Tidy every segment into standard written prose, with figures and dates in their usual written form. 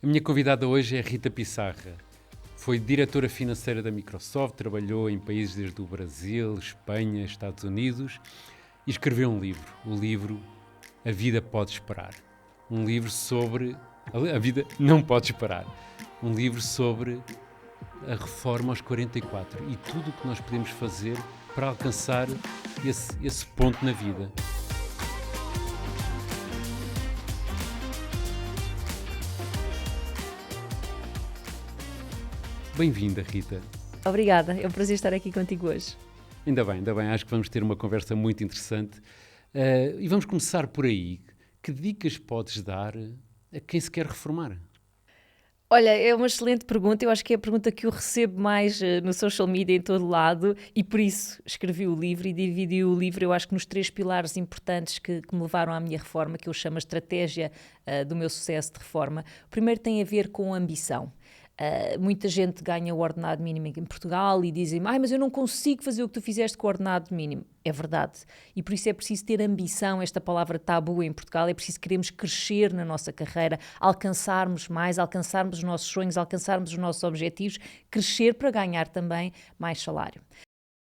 A minha convidada hoje é Rita Pissarra. Foi diretora financeira da Microsoft, trabalhou em países desde o Brasil, Espanha, Estados Unidos e escreveu um livro, o livro A Vida Pode Esperar. Um livro sobre... A vida não pode esperar. Um livro sobre a reforma aos 44 e tudo o que nós podemos fazer para alcançar esse ponto na vida. Bem-vinda, Rita. Obrigada, é um prazer estar aqui contigo hoje. Ainda bem, acho que vamos ter uma conversa muito interessante. E vamos começar por aí. Que dicas podes dar a quem se quer reformar? Olha, é uma excelente pergunta, eu acho que é a pergunta que eu recebo mais no social media em todo lado e por isso escrevi o livro e dividi o livro, eu acho que nos 3 pilares importantes que me levaram à minha reforma, que eu chamo a estratégia do meu sucesso de reforma. O primeiro tem a ver com ambição. Muita gente ganha o ordenado mínimo em Portugal e dizem, mas eu não consigo fazer o que tu fizeste com o ordenado mínimo. É verdade. E por isso é preciso ter ambição, esta palavra tabu em Portugal, é preciso queremos crescer na nossa carreira, alcançarmos mais, alcançarmos os nossos sonhos, alcançarmos os nossos objetivos, crescer para ganhar também mais salário.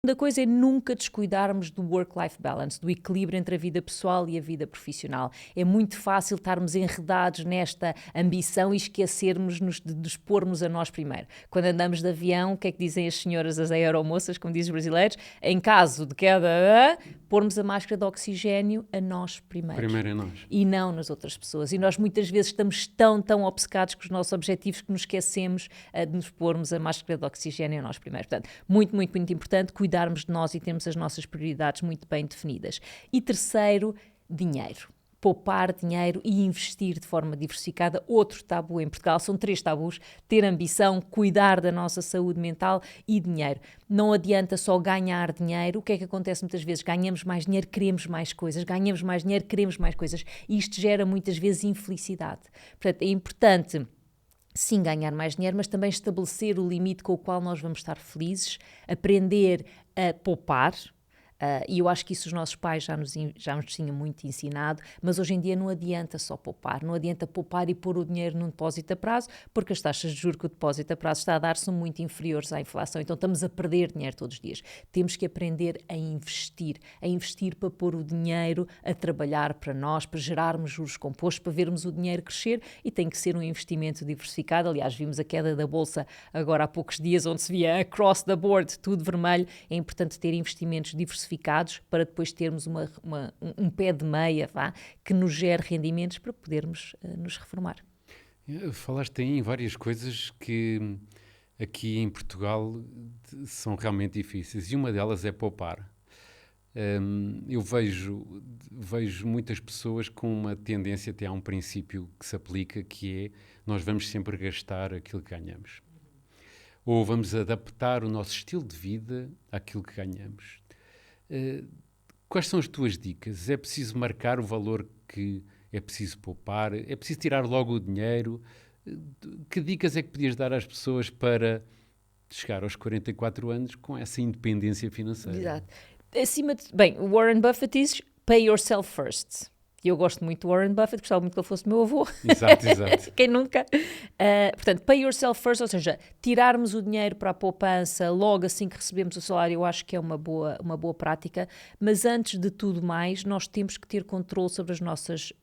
A segunda coisa é nunca descuidarmos do work-life balance, do equilíbrio entre a vida pessoal e a vida profissional. É muito fácil estarmos enredados nesta ambição e esquecermos-nos de nos pormos a nós primeiro. Quando andamos de avião, o que é que dizem as senhoras, as aeromoças, como dizem os brasileiros? Em caso de queda, pormos a máscara de oxigénio a nós primeiro. Primeiro a nós. E não nas outras pessoas. E nós muitas vezes estamos tão obcecados com os nossos objetivos que nos esquecemos de nos pormos a máscara de oxigénio a nós primeiro. Portanto, muito importante cuidarmos de nós e termos as nossas prioridades muito bem definidas. E terceiro, dinheiro. Poupar dinheiro e investir de forma diversificada. Outro tabu em Portugal, são 3 tabus, ter ambição, cuidar da nossa saúde mental e dinheiro. Não adianta só ganhar dinheiro, o que é que acontece muitas vezes? Ganhamos mais dinheiro, queremos mais coisas, ganhamos mais dinheiro, queremos mais coisas e isto gera muitas vezes infelicidade. Portanto, é importante sim ganhar mais dinheiro, mas também estabelecer o limite com o qual nós vamos estar felizes, aprender a poupar. E eu acho que isso os nossos pais já nos tinham muito ensinado, mas hoje em dia não adianta só poupar, não adianta poupar e pôr o dinheiro num depósito a prazo, porque as taxas de juros que o depósito a prazo está a dar são muito inferiores à inflação, então estamos a perder dinheiro todos os dias. Temos que aprender a investir para pôr o dinheiro a trabalhar para nós, para gerarmos juros compostos, para vermos o dinheiro crescer e tem que ser um investimento diversificado. Aliás, vimos a queda da Bolsa agora há poucos dias, onde se via across the board, tudo vermelho. É importante ter investimentos diversificados para depois termos um pé de meia que nos gere rendimentos para podermos nos reformar. Falaste aí em várias coisas que aqui em Portugal são realmente difíceis e uma delas é poupar. Eu vejo muitas pessoas com uma tendência, até há um princípio que se aplica, que é nós vamos sempre gastar aquilo que ganhamos. Ou vamos adaptar o nosso estilo de vida àquilo que ganhamos. Quais são as tuas dicas? É preciso marcar o valor que é preciso poupar? É preciso tirar logo o dinheiro? Que dicas é que podias dar às pessoas para chegar aos 44 anos com essa independência financeira? Exato. O Warren Buffett diz pay yourself first. E eu gosto muito do Warren Buffett, gostava muito que ele fosse meu avô. Exato. Quem nunca? Portanto, pay yourself first, ou seja, tirarmos o dinheiro para a poupança logo assim que recebemos o salário, eu acho que é uma boa prática, mas antes de tudo mais, nós temos que ter controle sobre as nossas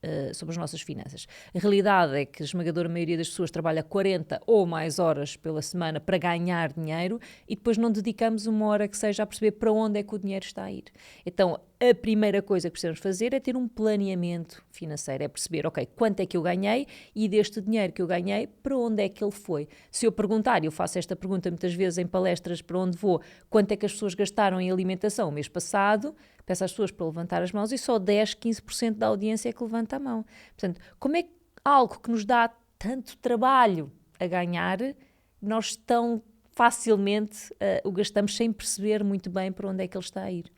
finanças. A realidade é que a esmagadora maioria das pessoas trabalha 40 ou mais horas pela semana para ganhar dinheiro e depois não dedicamos uma hora que seja a perceber para onde é que o dinheiro está a ir. Então, a primeira coisa que precisamos fazer é ter um planeamento financeiro, é perceber, quanto é que eu ganhei e deste dinheiro que eu ganhei, para onde é que ele foi? Se eu perguntar, eu faço esta pergunta muitas vezes em palestras para onde vou, quanto é que as pessoas gastaram em alimentação o mês passado, peço às pessoas para levantar as mãos e só 10, 15% da audiência é que levanta a mão. Portanto, como é que algo que nos dá tanto trabalho a ganhar, nós tão facilmente o gastamos sem perceber muito bem para onde é que ele está a ir?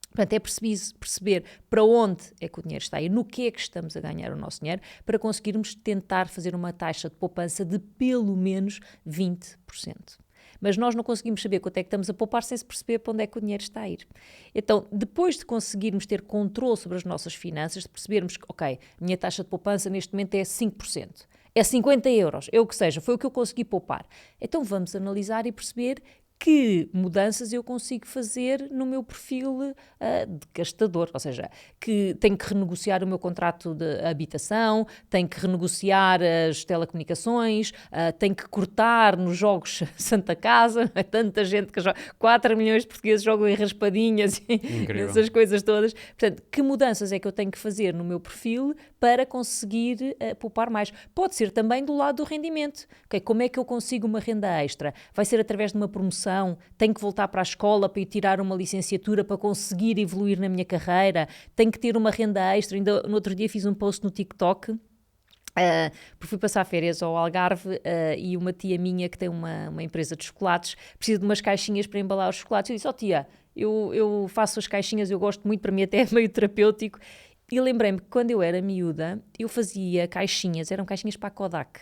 Portanto, é preciso perceber para onde é que o dinheiro está e no que é que estamos a ganhar o nosso dinheiro para conseguirmos tentar fazer uma taxa de poupança de pelo menos 20%. Mas nós não conseguimos saber quanto é que estamos a poupar sem se perceber para onde é que o dinheiro está a ir. Então, depois de conseguirmos ter controle sobre as nossas finanças, de percebermos que, a minha taxa de poupança neste momento é 5%. é 50 euros, é o que seja, foi o que eu consegui poupar. Então vamos analisar e perceber que mudanças eu consigo fazer no meu perfil de gastador, ou seja, que tenho que renegociar o meu contrato de habitação, tenho que renegociar as telecomunicações, tenho que cortar nos jogos Santa Casa, tanta gente que joga, 4 milhões de portugueses jogam em raspadinhas e essas coisas todas. Portanto, que mudanças é que eu tenho que fazer no meu perfil para conseguir poupar mais? Pode ser também do lado do rendimento. Okay? Como é que eu consigo uma renda extra? Vai ser através de uma promoção? Tenho que voltar para a escola para ir tirar uma licenciatura para conseguir evoluir na minha carreira? Tenho que ter uma renda extra? Ainda no outro dia fiz um post no TikTok, porque fui passar férias ao Algarve e uma tia minha que tem uma empresa de chocolates precisa de umas caixinhas para embalar os chocolates. Eu disse, tia, eu faço as caixinhas, eu gosto muito, para mim até é meio terapêutico. E lembrei-me que quando eu era miúda, eu fazia caixinhas, eram caixinhas para a Kodak,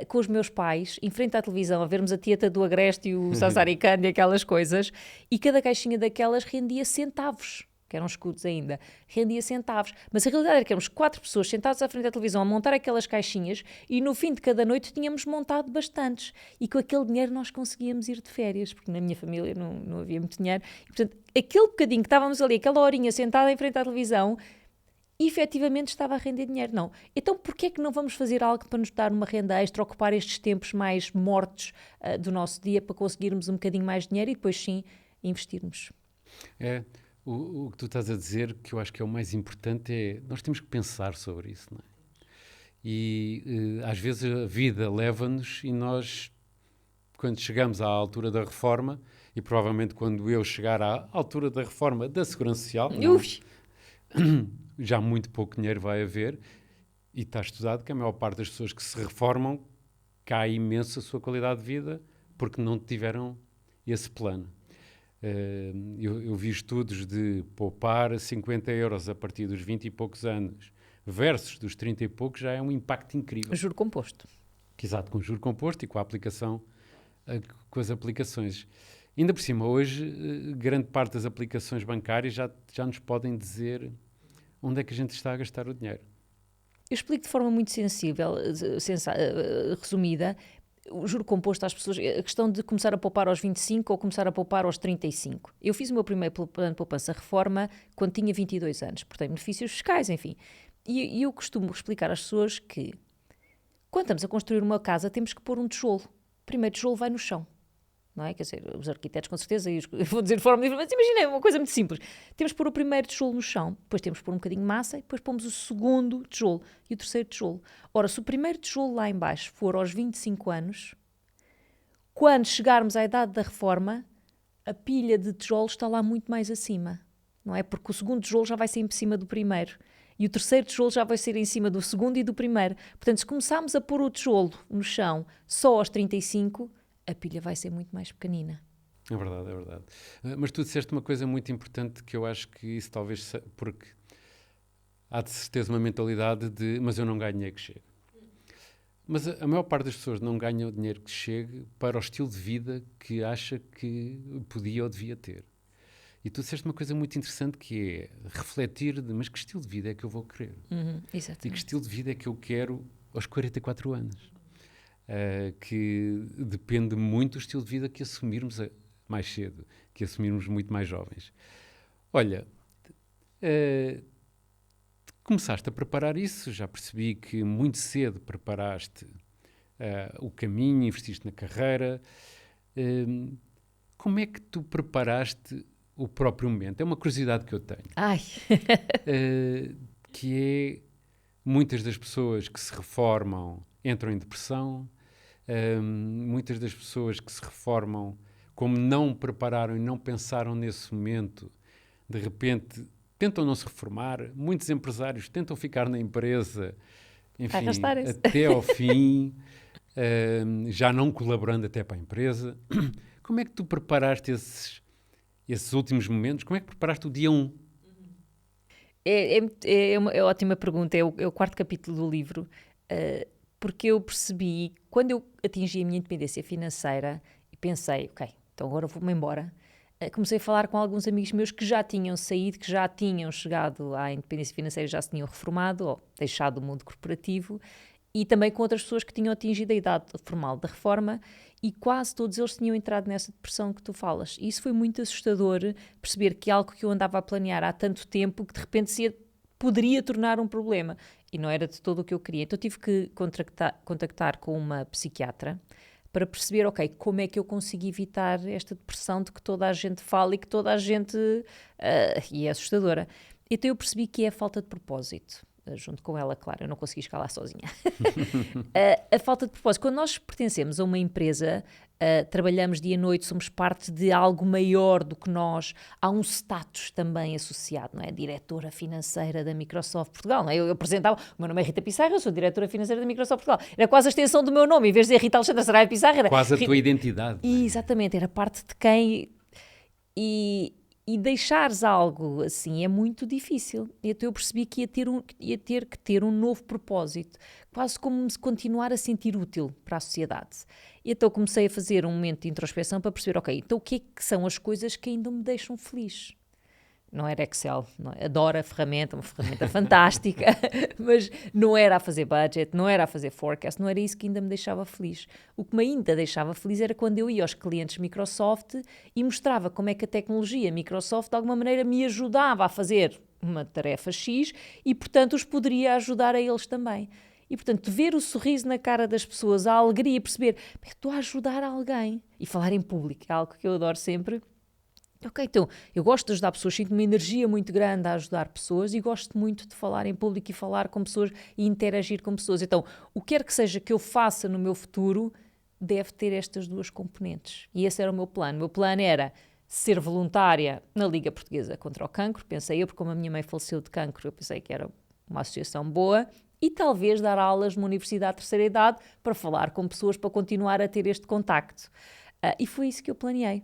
com os meus pais, em frente à televisão, a vermos a Tieta do Agreste e o Sassaricano e aquelas coisas, e cada caixinha daquelas rendia centavos, que eram escudos ainda, rendia centavos. Mas a realidade era que éramos 4 pessoas sentadas à frente da televisão a montar aquelas caixinhas e no fim de cada noite tínhamos montado bastantes. E com aquele dinheiro nós conseguíamos ir de férias, porque na minha família não havia muito dinheiro. E, portanto, aquele bocadinho que estávamos ali, aquela horinha sentada em frente à televisão, efetivamente estava a render dinheiro. Não. Então, porquê é que não vamos fazer algo para nos dar uma renda extra, ocupar estes tempos mais mortos do nosso dia para conseguirmos um bocadinho mais de dinheiro e depois sim investirmos? O que tu estás a dizer, que eu acho que é o mais importante, é nós temos que pensar sobre isso, não é? E às vezes a vida leva-nos e nós, quando chegamos à altura da reforma, e provavelmente quando eu chegar à altura da reforma da Segurança Social, já muito pouco dinheiro vai haver, e está estudado que a maior parte das pessoas que se reformam cai imenso a sua qualidade de vida porque não tiveram esse plano. Eu vi estudos de poupar 50 euros a partir dos 20 e poucos anos versus dos 30 e poucos, já é um impacto incrível. Juro composto. Exato, com juro composto e com a aplicação, com as aplicações. Ainda por cima, hoje, grande parte das aplicações bancárias já nos podem dizer onde é que a gente está a gastar o dinheiro. Eu explico de forma muito sensível, resumida, o juro composto às pessoas, a questão de começar a poupar aos 25 ou começar a poupar aos 35. Eu fiz o meu primeiro plano de poupança reforma quando tinha 22 anos, porque tem benefícios fiscais, enfim. E eu costumo explicar às pessoas que quando estamos a construir uma casa temos que pôr um tijolo. O primeiro tijolo vai no chão. Não é? Quer dizer, os arquitetos com certeza, eu vou dizer de forma diferente, mas imagina, é uma coisa muito simples. Temos que pôr o primeiro tijolo no chão, depois temos que pôr um bocadinho de massa e depois pomos o segundo tijolo e o terceiro tijolo. Ora, se o primeiro tijolo lá em baixo for aos 25 anos, quando chegarmos à idade da reforma, a pilha de tijolos está lá muito mais acima, não é? Porque o segundo tijolo já vai ser em cima do primeiro. E o terceiro tijolo já vai ser em cima do segundo e do primeiro. Portanto, se começarmos a pôr o tijolo no chão só aos 35, a pilha vai ser muito mais pequenina. É verdade, é verdade. Mas tu disseste uma coisa muito importante que eu acho que isso talvez... Porque há de certeza uma mentalidade de mas eu não ganho dinheiro que chega. Mas a maior parte das pessoas não ganha o dinheiro que chegue para o estilo de vida que acha que podia ou devia ter. E tu disseste uma coisa muito interessante que é refletir de mas que estilo de vida é que eu vou querer? Exatamente. E que estilo de vida é que eu quero aos 44 anos? Que depende muito do estilo de vida que assumirmos mais cedo, que assumirmos muito mais jovens. Olha, começaste a preparar isso, já percebi que muito cedo preparaste o caminho, investiste na carreira. Como é que tu preparaste o próprio momento? É uma curiosidade que eu tenho. Que é, muitas das pessoas que se reformam entram em depressão, muitas das pessoas que se reformam, como não prepararam e não pensaram nesse momento, de repente tentam não se reformar, muitos empresários tentam ficar na empresa, enfim, até ao fim, já não colaborando até para a empresa. Como é que tu preparaste esses últimos momentos? Como é que preparaste o dia 1? É uma ótima pergunta, é o 4º capítulo do livro, porque eu percebi, quando eu atingi a minha independência financeira, e pensei, ok, então agora vou-me embora, comecei a falar com alguns amigos meus que já tinham saído, que já tinham chegado à independência financeira, já se tinham reformado ou deixado o mundo corporativo, e também com outras pessoas que tinham atingido a idade formal da reforma e quase todos eles tinham entrado nessa depressão que tu falas. E isso foi muito assustador, perceber que algo que eu andava a planear há tanto tempo que de repente poderia tornar um problema. E não era de todo o que eu queria. Então tive que contactar com uma psiquiatra para perceber, ok, como é que eu consigo evitar esta depressão de que toda a gente fala e que toda a gente... e é assustadora. Então eu percebi que é a falta de propósito. Junto com ela, claro, eu não consegui escalar sozinha. A falta de propósito. Quando nós pertencemos a uma empresa, trabalhamos dia e noite, somos parte de algo maior do que nós, há um status também associado, não é? Diretora financeira da Microsoft Portugal, não é? Eu apresentava, o meu nome é Rita Pissarra, eu sou diretora financeira da Microsoft Portugal. Era quase a extensão do meu nome, em vez de dizer Rita Alexandra Saraiva Pissarra, era quase a tua identidade. Exatamente, era parte de quem... E deixares algo assim é muito difícil. Então eu percebi que ia ter que ter um novo propósito, quase como se continuar a sentir útil para a sociedade. E então comecei a fazer um momento de introspeção para perceber, ok, então o que é que são as coisas que ainda me deixam feliz? Não era Excel, não, adoro a ferramenta, uma ferramenta fantástica, mas não era a fazer budget, não era a fazer forecast, não era isso que ainda me deixava feliz. O que me ainda deixava feliz era quando eu ia aos clientes Microsoft e mostrava como é que a tecnologia Microsoft de alguma maneira me ajudava a fazer uma tarefa X e, portanto, os poderia ajudar a eles também. E, portanto, ver o sorriso na cara das pessoas, a alegria, perceber que estou a ajudar alguém e falar em público, é algo que eu adoro sempre. Ok, então, eu gosto de ajudar pessoas, sinto uma energia muito grande a ajudar pessoas e gosto muito de falar em público e falar com pessoas e interagir com pessoas. Então, o que quer que seja que eu faça no meu futuro, deve ter estas duas componentes. E esse era o meu plano. O meu plano era ser voluntária na Liga Portuguesa contra o Cancro, pensei eu, porque como a minha mãe faleceu de cancro, eu pensei que era uma associação boa, e talvez dar aulas numa universidade de terceira idade para falar com pessoas, para continuar a ter este contacto. E foi isso que eu planeei.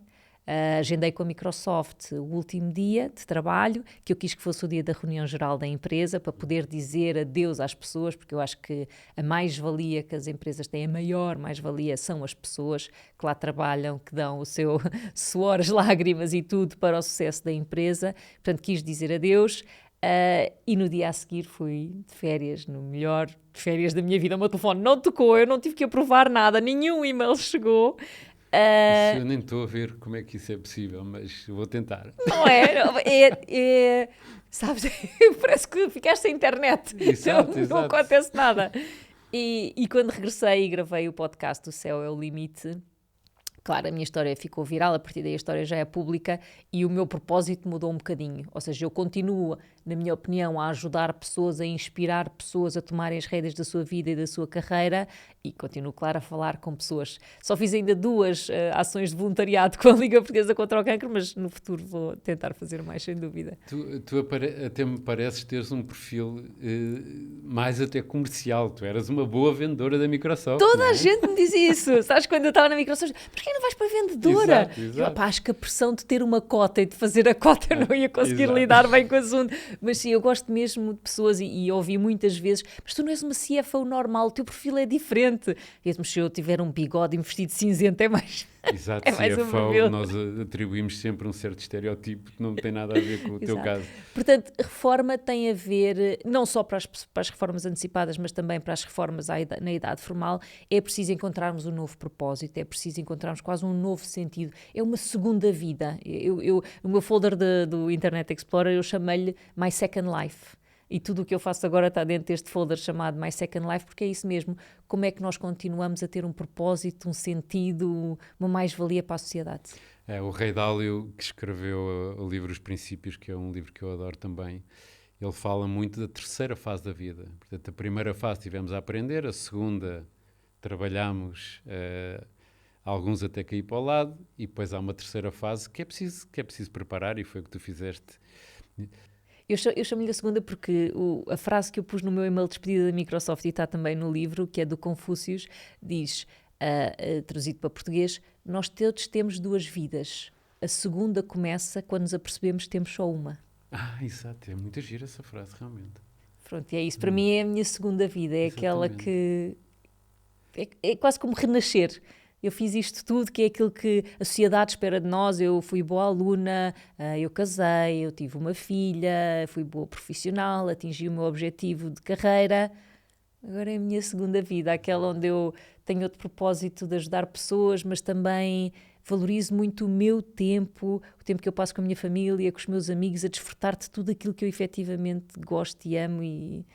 Agendei com a Microsoft o último dia de trabalho, que eu quis que fosse o dia da reunião geral da empresa, para poder dizer adeus às pessoas, porque eu acho que a mais-valia que as empresas têm, a maior mais-valia são as pessoas que lá trabalham, que dão o seu suor, as lágrimas e tudo para o sucesso da empresa. Portanto, quis dizer adeus. E no dia a seguir fui de férias, no melhor de férias da minha vida. O meu telefone não tocou, eu não tive que aprovar nada, nenhum e-mail chegou. Eu nem estou a ver como é que isso é possível, mas vou tentar. Não é? Sabes, parece que ficaste sem internet. Exato, Não acontece nada. E quando regressei e gravei o podcast O Céu é o Limite, claro, a minha história ficou viral, a partir daí a história já é pública e o meu propósito mudou um bocadinho. Ou seja, eu continuo, na minha opinião, a ajudar pessoas, a inspirar pessoas a tomarem as rédeas da sua vida e da sua carreira e continuo, claro, a falar com pessoas. Só fiz ainda 2 ações de voluntariado com a Liga Portuguesa contra o Cancro, mas no futuro vou tentar fazer mais, sem dúvida. Tu até me pareces teres um perfil mais até comercial. Tu eras uma boa vendedora da Microsoft. Toda a gente me diz isso. Sabes, quando eu estava na Microsoft, porquê não vais para vendedora? Exato. Acho que a pressão de ter uma cota e de fazer a cota eu não ia conseguir lidar bem com o assunto. Mas sim, eu gosto mesmo de pessoas e ouvi muitas vezes, mas tu não és uma CFO normal, o teu perfil é diferente. E se eu tiver um bigode e um vestido cinzento é mais... Exato, é mais CFO, nós atribuímos sempre um certo estereótipo que não tem nada a ver com o teu caso. Portanto, reforma tem a ver, não só para as reformas antecipadas, mas também para as reformas na idade formal, é preciso encontrarmos um novo propósito, é preciso encontrarmos quase um novo sentido, é uma segunda vida. No meu folder do Internet Explorer eu chamei-lhe My Second Life. E tudo o que eu faço agora está dentro deste folder chamado My Second Life, porque é isso mesmo. Como é que nós continuamos a ter um propósito, um sentido, uma mais-valia para a sociedade? O Ray Dalio, que escreveu o livro Os Princípios, que é um livro que eu adoro também, ele fala muito da terceira fase da vida. Portanto, a primeira fase tivemos a aprender, a segunda trabalhamos, alguns até cair para o lado, e depois há uma terceira fase que é preciso preparar, e foi o que tu fizeste. Eu chamo-lhe a segunda porque a frase que eu pus no meu e-mail de despedida da Microsoft e está também no livro, que é do Confúcio, diz, traduzido para português, nós todos temos 2 vidas. A segunda começa quando nos apercebemos que temos só uma. Exato. É muito gira essa frase, realmente. Pronto, e é isso. Para mim é a minha segunda vida. É aquela que... É quase como renascer. Eu fiz isto tudo, que é aquilo que a sociedade espera de nós. Eu fui boa aluna, eu casei, eu tive uma filha, fui boa profissional, atingi o meu objetivo de carreira. Agora é a minha segunda vida, aquela onde eu tenho outro propósito de ajudar pessoas, mas também valorizo muito o meu tempo, o tempo que eu passo com a minha família, com os meus amigos, a desfrutar de tudo aquilo que eu efetivamente gosto e amo e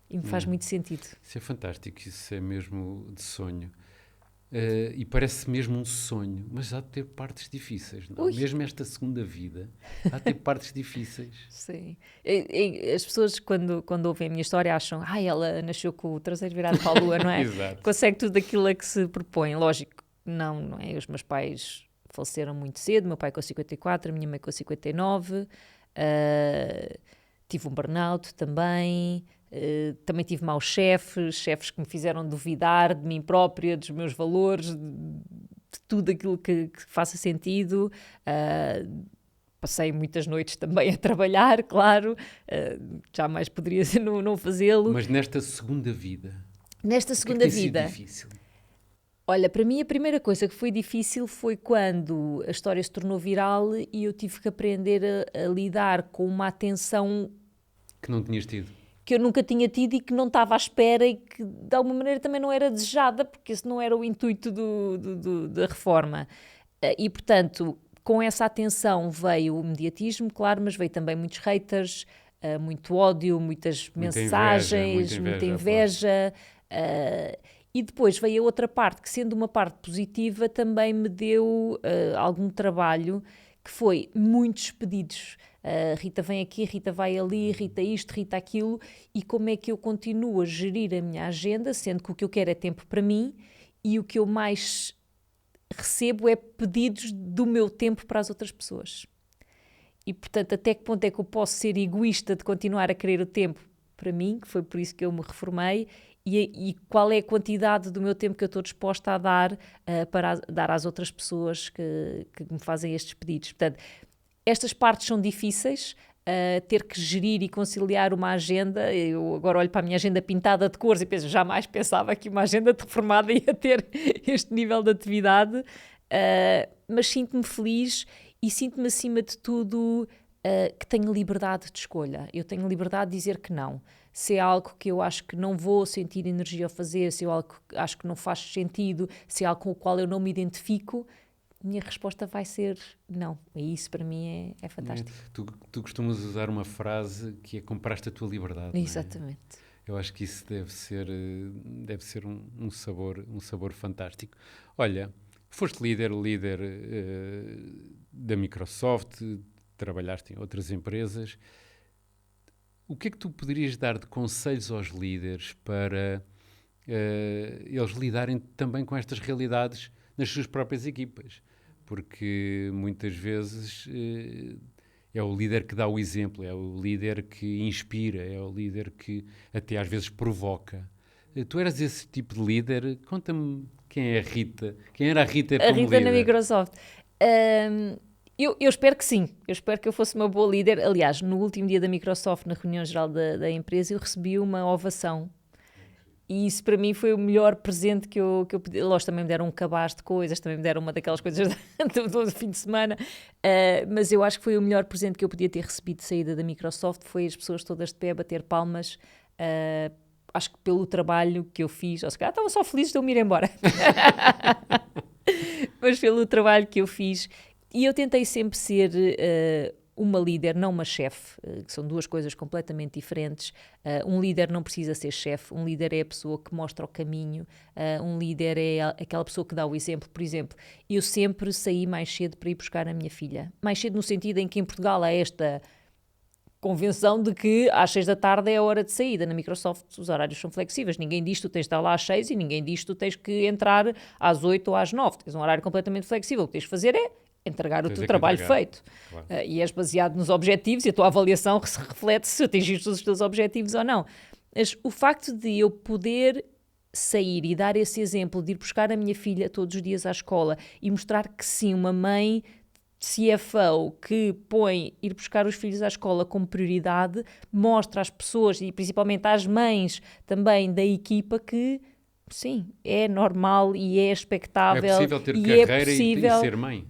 me faz muito sentido. Isso é fantástico, isso é mesmo de sonho. E parece mesmo um sonho, mas há de ter partes difíceis, não? Mesmo esta segunda vida, há de ter partes difíceis. Sim. As pessoas, quando ouvem a minha história, acham ela nasceu com o traseiro virado para a lua, não é? Exato. Consegue tudo aquilo a que se propõe. Lógico, não é? Os meus pais faleceram muito cedo, meu pai com 54, a minha mãe com 59, tive um burnout também. Também tive maus chefes que me fizeram duvidar de mim própria, dos meus valores, de tudo aquilo que faça sentido. Passei muitas noites também a trabalhar, claro, jamais poderia não fazê-lo. Mas nesta segunda vida, nesta segunda vida, difícil? Olha, para mim a primeira coisa que foi difícil foi quando a história se tornou viral e eu tive que aprender a lidar com uma atenção que não tinhas tido. Que eu nunca tinha tido e que não estava à espera e que de alguma maneira também não era desejada, porque esse não era o intuito da reforma. E portanto, com essa atenção veio o mediatismo, claro, mas veio também muitos haters, muito ódio, muitas mensagens, muita inveja. E depois veio a outra parte, que sendo uma parte positiva, também me deu algum trabalho, que foi muitos pedidos. Rita vem aqui, Rita vai ali, Rita isto, Rita aquilo, e como é que eu continuo a gerir a minha agenda, sendo que o que eu quero é tempo para mim e o que eu mais recebo é pedidos do meu tempo para as outras pessoas. E portanto, até que ponto é que eu posso ser egoísta de continuar a querer o tempo para mim, que foi por isso que eu me reformei, e qual é a quantidade do meu tempo que eu estou disposta a dar para dar às outras pessoas que me fazem estes pedidos. Portanto, estas partes são difíceis, ter que gerir e conciliar uma agenda. Eu agora olho para a minha agenda pintada de cores e penso, jamais pensava que uma agenda de reformada ia ter este nível de atividade, mas sinto-me feliz e sinto-me acima de tudo que tenho liberdade de escolha. Eu tenho liberdade de dizer que não. Se é algo que eu acho que não vou sentir energia a fazer, se é algo que acho que não faz sentido, se é algo com o qual eu não me identifico, minha resposta vai ser não. E isso para mim é fantástico. Tu costumas usar uma frase que é compraste a tua liberdade. Exatamente. Não é? Eu acho que isso deve ser um sabor fantástico. Olha, foste líder da Microsoft, trabalhaste em outras empresas. O que é que tu poderias dar de conselhos aos líderes para eles lidarem também com estas realidades nas suas próprias equipas? Porque muitas vezes é o líder que dá o exemplo, é o líder que inspira, é o líder que até às vezes provoca. Tu eras esse tipo de líder? Conta-me quem é a Rita. Quem era a Rita como líder? A Rita na Microsoft. Eu espero que sim. Eu espero que eu fosse uma boa líder. Aliás, no último dia da Microsoft, na reunião geral da empresa, eu recebi uma ovação. E isso para mim foi o melhor presente que eu pedi. Eles também me deram um cabaz de coisas, também me deram uma daquelas coisas do fim de semana, mas eu acho que foi o melhor presente que eu podia ter recebido de saída da Microsoft, foi as pessoas todas de pé a bater palmas, acho que pelo trabalho que eu fiz, ou se calhar estavam só felizes de eu me ir embora, mas pelo trabalho que eu fiz, e eu tentei sempre ser uma líder, não uma chefe, que são duas coisas completamente diferentes. Um líder não precisa ser chefe, um líder é a pessoa que mostra o caminho, um líder é aquela pessoa que dá o exemplo. Por exemplo, eu sempre saí mais cedo para ir buscar a minha filha. Mais cedo no sentido em que em Portugal há esta convenção de que às 6 da tarde é a hora de saída. Na Microsoft os horários são flexíveis, ninguém diz que tu tens de estar lá às 6 e ninguém diz que tu tens que entrar às 8 ou às 9. Tens um horário completamente flexível. O que tens de fazer é entregar o teu trabalho feito. Claro. E és baseado nos objetivos e a tua avaliação reflete se atingiste os teus objetivos ou não. Mas o facto de eu poder sair e dar esse exemplo de ir buscar a minha filha todos os dias à escola e mostrar que sim, uma mãe CFO que põe ir buscar os filhos à escola como prioridade, mostra às pessoas e principalmente às mães também da equipa que sim, é normal e é expectável. É possível ter carreira e ser mãe.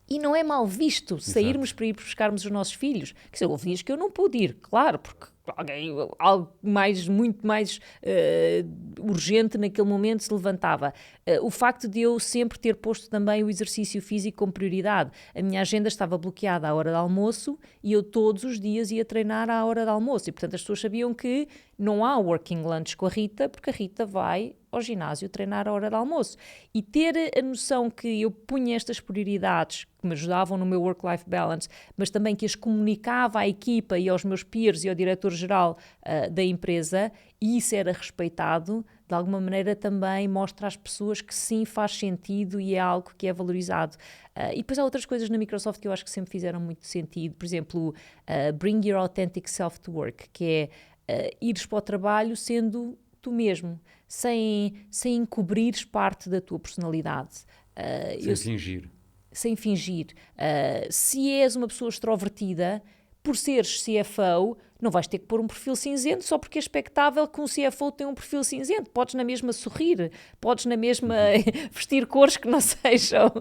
E não é mal visto sairmos para ir buscarmos os nossos filhos. Quer dizer, houve dias que eu não pude ir, claro, porque algo muito mais urgente naquele momento se levantava. O facto de eu sempre ter posto também o exercício físico como prioridade. A minha agenda estava bloqueada à hora de almoço e eu todos os dias ia treinar à hora de almoço. E, portanto, as pessoas sabiam que não há working lunch com a Rita, porque a Rita vai ao ginásio treinar à hora de almoço. E ter a noção que eu punha estas prioridades que me ajudavam no meu work-life balance, mas também que as comunicava à equipa e aos meus peers e ao diretor-geral da empresa, e isso era respeitado, de alguma maneira também mostra às pessoas que sim, faz sentido e é algo que é valorizado. E depois há outras coisas na Microsoft que eu acho que sempre fizeram muito sentido. Por exemplo, Bring Your Authentic Self to Work, que é ires para o trabalho sendo tu mesmo, sem encobrires parte da tua personalidade. Sem fingir. Se és uma pessoa extrovertida, por seres CFO, não vais ter que pôr um perfil cinzento só porque é expectável que um CFO tenha um perfil cinzento. Podes na mesma sorrir, podes na mesma vestir cores que não sejam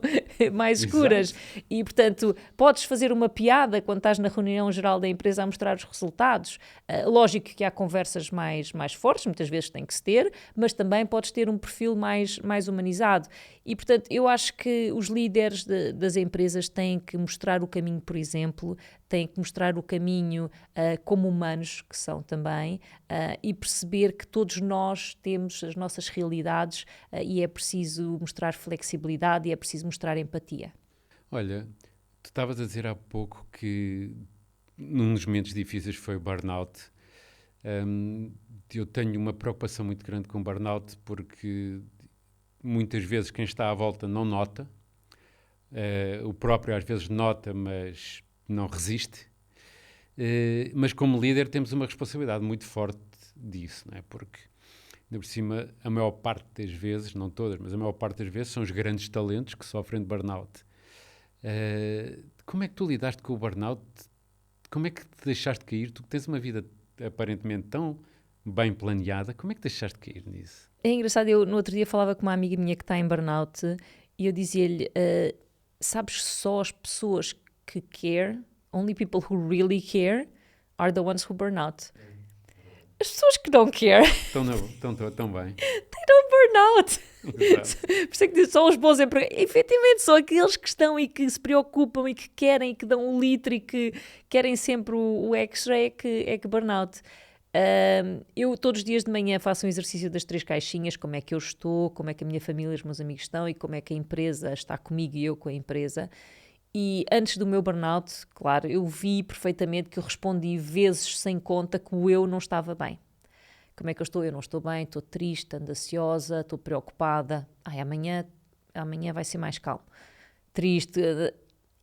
mais escuras. Exato. E, portanto, podes fazer uma piada quando estás na reunião geral da empresa a mostrar os resultados. Lógico que há conversas mais fortes, muitas vezes tem que se ter, mas também podes ter um perfil mais humanizado. E, portanto, eu acho que os líderes das empresas têm que mostrar o caminho, por exemplo, têm que mostrar o caminho como humanos que são também, e perceber que todos nós temos as nossas realidades e é preciso mostrar flexibilidade e é preciso mostrar empatia. Olha, tu estavas a dizer há pouco que num dos momentos difíceis foi o burnout. Eu tenho uma preocupação muito grande com o burnout porque muitas vezes quem está à volta não nota, o próprio às vezes nota, mas não resiste. Mas como líder temos uma responsabilidade muito forte disso, não é? Porque, ainda por cima, a maior parte das vezes, não todas, mas a maior parte das vezes são os grandes talentos que sofrem de burnout. Como é que tu lidaste com o burnout? Como é que te deixaste cair? Tu que tens uma vida aparentemente tão bem planeada, como é que deixaste cair nisso? É engraçado, eu no outro dia falava com uma amiga minha que está em burnout e eu dizia-lhe, sabes, só as pessoas que care, only people who really care are the ones who burn out. As pessoas que não care estão bem. They don't burn out. Por isso é que são os bons empregados. Efetivamente, são aqueles que estão e que se preocupam e que querem, que dão um litro e que querem sempre o extra é que burn out. Eu todos os dias de manhã faço um exercício das 3 caixinhas, como é que eu estou, como é que a minha família e os meus amigos estão e como é que a empresa está comigo e eu com a empresa. E antes do meu burnout, claro, eu vi perfeitamente que eu respondi vezes sem conta que o eu não estava bem. Como é que eu estou? Eu não estou bem, estou triste, ando ansiosa, estou preocupada. Amanhã vai ser mais calmo. Triste.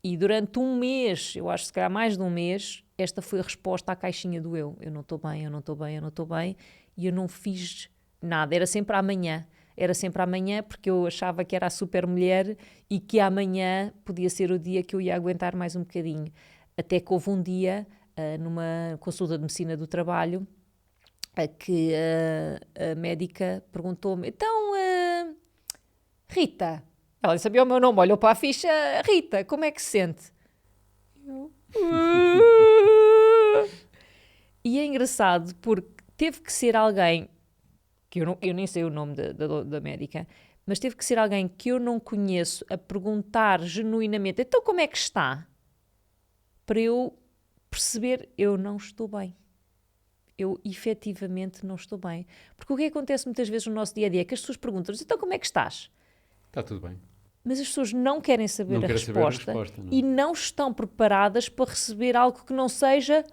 E durante um mês, eu acho que se calhar mais de um mês, esta foi a resposta à caixinha do eu. Eu não estou bem, eu não estou bem, eu não estou bem. E eu não fiz nada. Era sempre amanhã. Era sempre amanhã porque eu achava que era a super mulher e que amanhã podia ser o dia que eu ia aguentar mais um bocadinho. Até que houve um dia, numa consulta de medicina do trabalho, que a médica perguntou-me, então, Rita, ela sabia o meu nome, olhou para a ficha, Rita, como é que se sente? Eu... E é engraçado porque teve que ser alguém, que eu nem sei o nome da médica, mas teve que ser alguém que eu não conheço a perguntar genuinamente, então como é que está? Para eu perceber, eu não estou bem. Eu efetivamente não estou bem. Porque o que acontece muitas vezes no nosso dia-a-dia é que as pessoas perguntam, então como é que estás? Está tudo bem. Mas as pessoas não querem saber a resposta não. E não estão preparadas para receber algo que não seja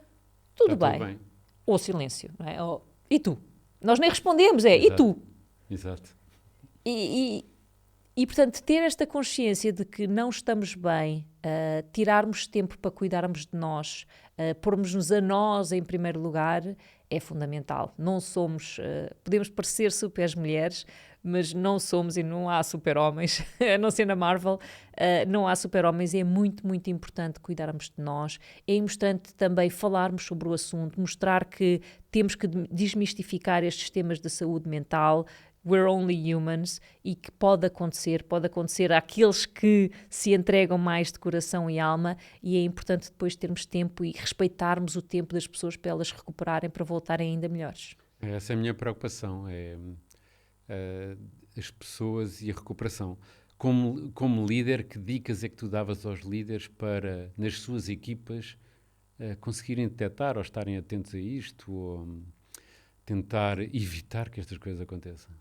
tudo bem. Ou silêncio. Não é? Ou, e tu? Nós nem respondemos, Exato. E tu? Exato. E, portanto, ter esta consciência de que não estamos bem, tirarmos tempo para cuidarmos de nós, pormos-nos a nós em primeiro lugar, é fundamental. Não somos, podemos parecer super mulheres, mas não somos e não há super-homens, a não ser na Marvel, não há super-homens. É muito, muito importante cuidarmos de nós. É importante também falarmos sobre o assunto, mostrar que temos que desmistificar estes temas de saúde mental, we're only humans e que pode acontecer àqueles que se entregam mais de coração e alma, e é importante depois termos tempo e respeitarmos o tempo das pessoas para elas recuperarem, para voltarem ainda melhores. Essa é a minha preocupação, as pessoas e a recuperação. Como líder, que dicas é que tu davas aos líderes para, nas suas equipas, conseguirem detectar ou estarem atentos a isto, ou tentar evitar que estas coisas aconteçam?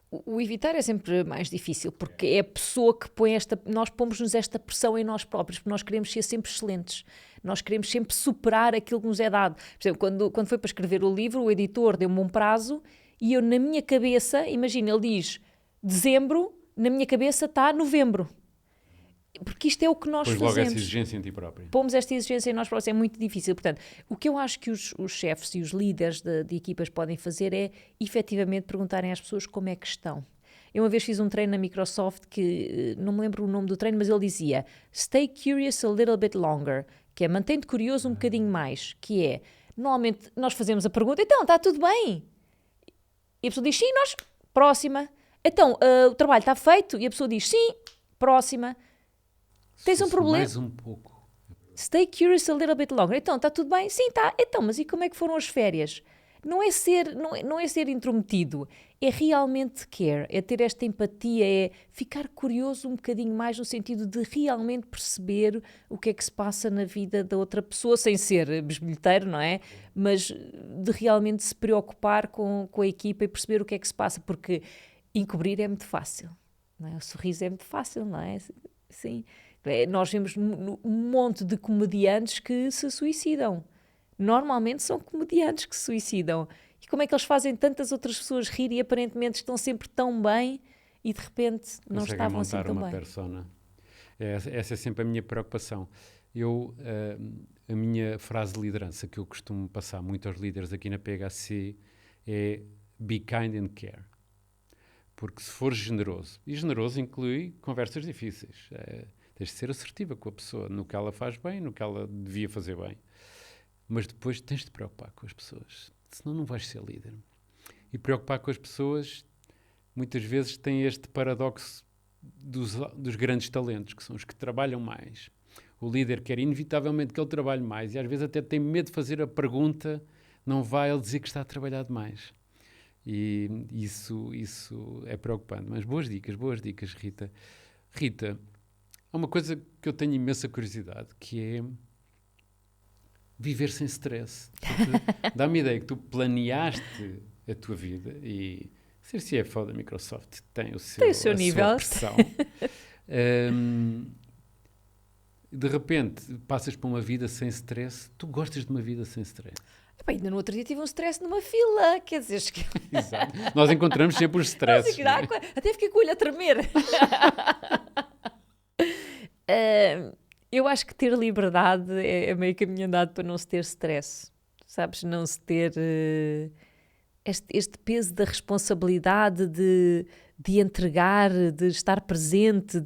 O evitar é sempre mais difícil, porque é a pessoa que põe nós pomos-nos esta pressão em nós próprios, porque nós queremos ser sempre excelentes, nós queremos sempre superar aquilo que nos é dado. Por exemplo, quando foi para escrever o livro, o editor deu-me um prazo e eu, na minha cabeça, imagina, ele diz dezembro, na minha cabeça está novembro. Porque isto é o que nós Pois fazemos. logo essa exigência em ti próprio. Pomos esta exigência em nós próprios, é muito difícil. Portanto, o que eu acho que os chefes e os líderes de equipas podem fazer é, efetivamente, perguntarem às pessoas como é que estão. Eu uma vez fiz um treino na Microsoft que, não me lembro o nome do treino, mas ele dizia Stay curious a little bit longer, que é mantém-te curioso um bocadinho mais, que é, normalmente nós fazemos a pergunta, então, está tudo bem? E a pessoa diz, sim, nós, próxima. Então, o trabalho está feito? E a pessoa diz, sim, próxima. Tens um problema? Mais um pouco. Stay curious a little bit longer. Então, está tudo bem? Sim, está. Então, mas e como é que foram as férias? Não é ser intrometido, é realmente care, é ter esta empatia, é ficar curioso um bocadinho mais no sentido de realmente perceber o que é que se passa na vida da outra pessoa, sem ser besbilheteiro, não é? Mas de realmente se preocupar com a equipa e perceber o que é que se passa, porque encobrir é muito fácil, não é? O sorriso é muito fácil, não é? Sim. Nós vemos um monte de comediantes que se suicidam. Normalmente são comediantes que se suicidam. E como é que eles fazem tantas outras pessoas rir e aparentemente estão sempre tão bem e de repente não estavam assim tão bem? Conseguem montar uma persona. Essa é sempre a minha preocupação. A minha frase de liderança que eu costumo passar muito aos líderes aqui na PHC é be kind and care. Porque se for generoso, e generoso inclui conversas difíceis, tens de ser assertiva com a pessoa, no que ela faz bem, no que ela devia fazer bem. Mas depois tens de te preocupar com as pessoas, senão não vais ser líder. E preocupar com as pessoas, muitas vezes, tem este paradoxo dos grandes talentos, que são os que trabalham mais. O líder quer inevitavelmente que ele trabalhe mais e às vezes até tem medo de fazer a pergunta, não vai ele dizer que está a trabalhar demais. E isso é preocupante. Mas boas dicas, Rita. Rita, há uma coisa que eu tenho imensa curiosidade, que é viver sem stress. Dá-me a ideia que tu planeaste a tua vida e ser CFO da Microsoft tem o seu nível. A sua pressão. De repente, passas por uma vida sem stress. Tu gostas de uma vida sem stress? Bem, ainda no outro dia tive um stress numa fila, quer dizer... Exato. Nós encontramos sempre os stresses. Até fiquei com o olho a tremer. Eu acho que ter liberdade é meio caminho andado para não se ter stress, sabes? Não se ter este peso da responsabilidade de entregar, de estar presente,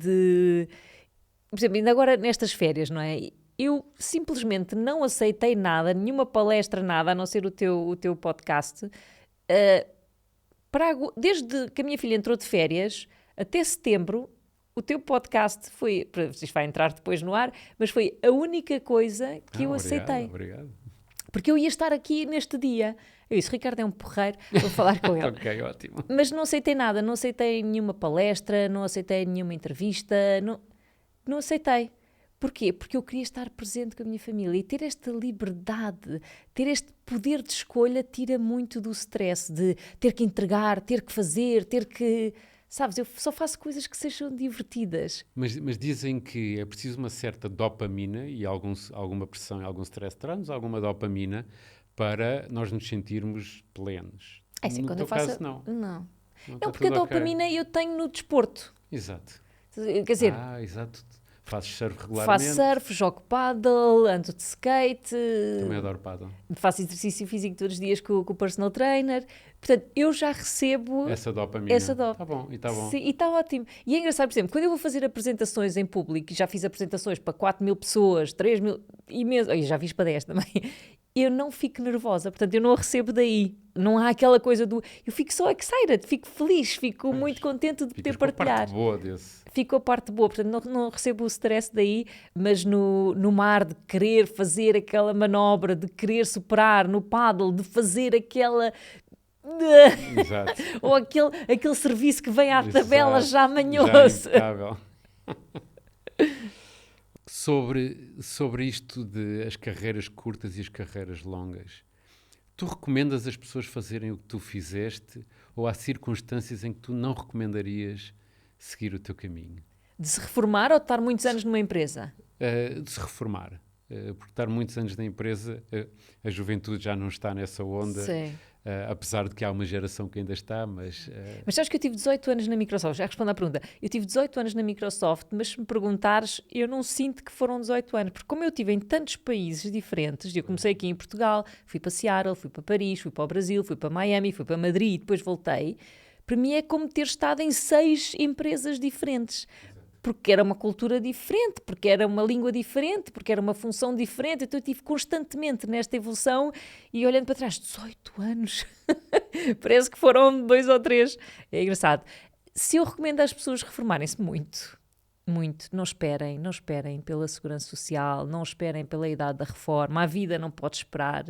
Por exemplo, ainda agora nestas férias, não é? Eu simplesmente não aceitei nada, nenhuma palestra, nada, a não ser o teu podcast. Desde que a minha filha entrou de férias até setembro, o teu podcast foi, isto vai entrar depois no ar, mas foi a única coisa que eu aceitei. Obrigado. Porque eu ia estar aqui neste dia. Eu disse, Ricardo é um porreiro, vou falar com ele. Ok, ótimo. Mas não aceitei nada, não aceitei nenhuma palestra, não aceitei nenhuma entrevista, não aceitei. Porquê? Porque eu queria estar presente com a minha família e ter esta liberdade, ter este poder de escolha tira muito do stress de ter que entregar, ter que fazer, ter que... Sabes, eu só faço coisas que sejam divertidas. Mas dizem que é preciso uma certa dopamina e alguma pressão e algum stress traz-nos alguma dopamina para nós nos sentirmos plenos. É assim, no quando teu eu faço... caso, não. Não, Está porque a tudo dopamina eu tenho no desporto. Exato. Quer dizer... exato. Fazes surf regularmente? Faço surf, jogo paddle, ando de skate. Também adoro paddle. Faço exercício físico todos os dias com o personal trainer. Portanto, eu já recebo essa dopamina. essa dopamina. Está bom, e está bom. Sim, e está ótimo. E é engraçado, por exemplo, quando eu vou fazer apresentações em público, e já fiz apresentações para 4.000 pessoas, 3.000, imenso, já fiz para 10 também, eu não fico nervosa, portanto, eu não a recebo daí. Não há aquela coisa do... Eu fico só excited, fico feliz, fico muito contente de poder partilhar. Ficas com a parte boa desse. Fico a parte boa, portanto, não recebo o stress daí, mas no mar, de querer fazer aquela manobra, de querer superar, no paddle, de fazer aquela... Exato. Ou aquele serviço que vem à tabela Exato. já manhoso. Já impecável. Sobre isto de as carreiras curtas e as carreiras longas, tu recomendas as pessoas fazerem o que tu fizeste ou há circunstâncias em que tu não recomendarias seguir o teu caminho? De se reformar ou de estar muitos anos numa empresa? De se reformar. Porque estar muitos anos na empresa, a juventude já não está nessa onda. Sim. Apesar de que há uma geração que ainda está, mas... Mas sabes que eu tive 18 anos na Microsoft, já respondo à pergunta, eu tive 18 anos na Microsoft, mas se me perguntares, eu não sinto que foram 18 anos, porque como eu estive em tantos países diferentes, eu comecei aqui em Portugal, fui para Seattle, fui para Paris, fui para o Brasil, fui para Miami, fui para Madrid e depois voltei, para mim é como ter estado em 6 empresas diferentes. Porque era uma cultura diferente, porque era uma língua diferente, porque era uma função diferente. Então eu estive constantemente nesta evolução e olhando para trás, 18 anos, parece que foram 2 ou 3. É engraçado. Se eu recomendo às pessoas reformarem-se muito, não esperem pela segurança social, não esperem pela idade da reforma, a vida não pode esperar.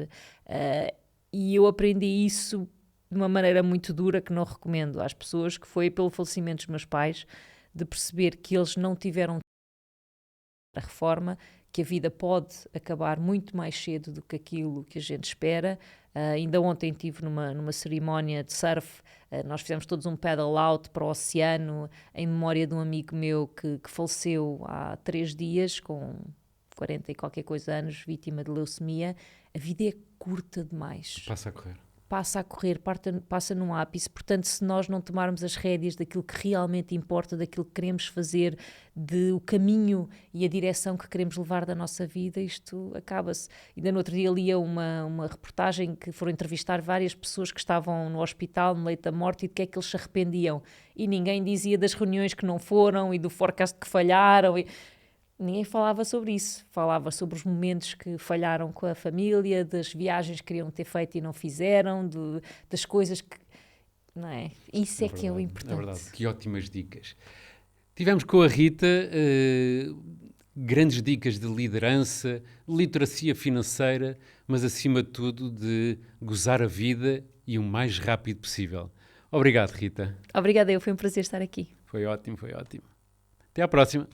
E eu aprendi isso de uma maneira muito dura que não recomendo às pessoas, que foi pelo falecimento dos meus pais, de perceber que eles não tiveram a reforma, que a vida pode acabar muito mais cedo do que aquilo que a gente espera. Ainda ontem estive numa cerimónia de surf, nós fizemos todos um paddle out para o oceano, em memória de um amigo meu que faleceu há 3 dias, com 40 e qualquer coisa anos, vítima de leucemia. A vida é curta demais. Passa a correr, passa num ápice, portanto, se nós não tomarmos as rédeas daquilo que realmente importa, daquilo que queremos fazer, do caminho e a direção que queremos levar da nossa vida, isto acaba-se. Ainda no outro dia lia uma reportagem que foram entrevistar várias pessoas que estavam no hospital, no leito da morte, e de que é que eles se arrependiam. E ninguém dizia das reuniões que não foram e do forecast que falharam. Ninguém falava sobre isso, falava sobre os momentos que falharam com a família, das viagens que queriam ter feito e não fizeram, das coisas que... Não é? Isso é que é o importante. É verdade, que ótimas dicas. Tivemos com a Rita grandes dicas de liderança, literacia financeira, mas acima de tudo de gozar a vida e o mais rápido possível. Obrigado, Rita. Obrigada, foi um prazer estar aqui. Foi ótimo, foi ótimo. Até à próxima.